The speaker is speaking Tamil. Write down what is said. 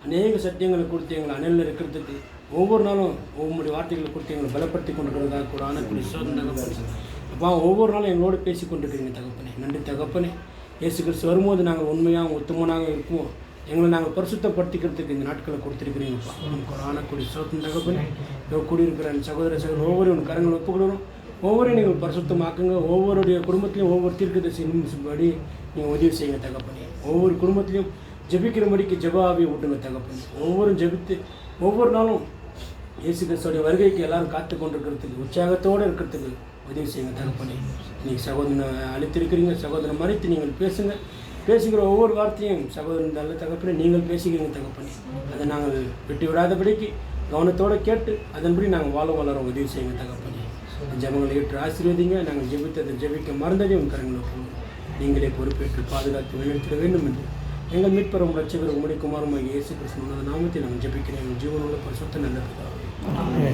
அநேக சத்தியங்களை கொடுத்து எங்களை அனலில் இருக்கிறதுக்கு ஒவ்வொரு நாளும் ஒவ்வொரு வார்த்தைகளை கொடுத்து எங்களை பலப்படுத்தி கொண்டிருக்கிறதாக கூட ஆனக்கூடிய சோதனை தகப்பனே. அப்பா ஒவ்வொரு நாளும் எங்களோடு பேசி கொண்டிருக்கிறீங்க தகப்பனே. நன்றி தகப்பனே. இயேசு கிறிஸ்து வரும்போது நாங்கள் உண்மையாக உத்தமனாக இருப்போம். எங்களை நாங்கள் பரிசுத்தப்படுத்திக்கிறதுக்கு இந்த நாட்களை கொடுத்துருக்கிறீங்கப்பா. நமக்கு ஒரு ஆனக்கூடிய சோதனை தகப்பனே. கூடியிருக்கிற சகோதர ஒவ்வொரு கரங்கள் ஒப்புக்கொள்ளணும். ஒவ்வொரு நீங்கள் பரிசுத்தமாக்குங்க. ஒவ்வொருடைய குடும்பத்திலையும் ஒவ்வொரு தீர்க்கதரிசிபடி நீங்கள் உதவி செய்யுங்க தகப்பனே. ஒவ்வொரு குடும்பத்திலையும் ஜெபிக்கிறபடிக்கு ஜெபாவை விட்டுங்க தகப்பனே. ஒவ்வொரு ஜெபித்து ஒவ்வொரு நாளும் இயேசு கிறிஸ்துவோடைய வருகைக்கு எல்லாரும் காத்து கொண்டிருக்கிறதுக்கு உற்சாகத்தோடு இருக்கிறதுக்கு உதவி செய்யுங்க தகப்பனே. நீங்கள் சகோதரனை அழைத்திருக்கிறீங்க. சகோதரன் மறைத்து நீங்கள் பேசுகிற ஒவ்வொரு வார்த்தையும் சகோதரன் நல்ல தகப்பனே நீங்கள் பேசுகிறீங்க தகப்பனே. அதை நாங்கள் விட்டு விடாதபடிக்கு கவனத்தோடு கேட்டு அதன்படி நாங்கள் வளர உதவி செய்யுங்க தகப்பனே. ஜெபங்களை ஏற்று ஆசீர்வதிங்க. நாங்கள் ஜெபித்ததை ஜெபிக்க மறந்ததையும் கரங்களை போங்க. நீங்களே பொறுப்பேற்று பாதுகாத்து வழிநடத்திட வேண்டும் என்று எங்கள் மீட்பரும் ரட்சகரும் உம்முடைய குமாரமாகிய இயேசு கிறிஸ்துவின் நாமத்தை நாங்கள் ஜெபிக்கிறேன். எங்கள் ஜீவனுள்ள பரிசுத்த நல்ல பிதாவே.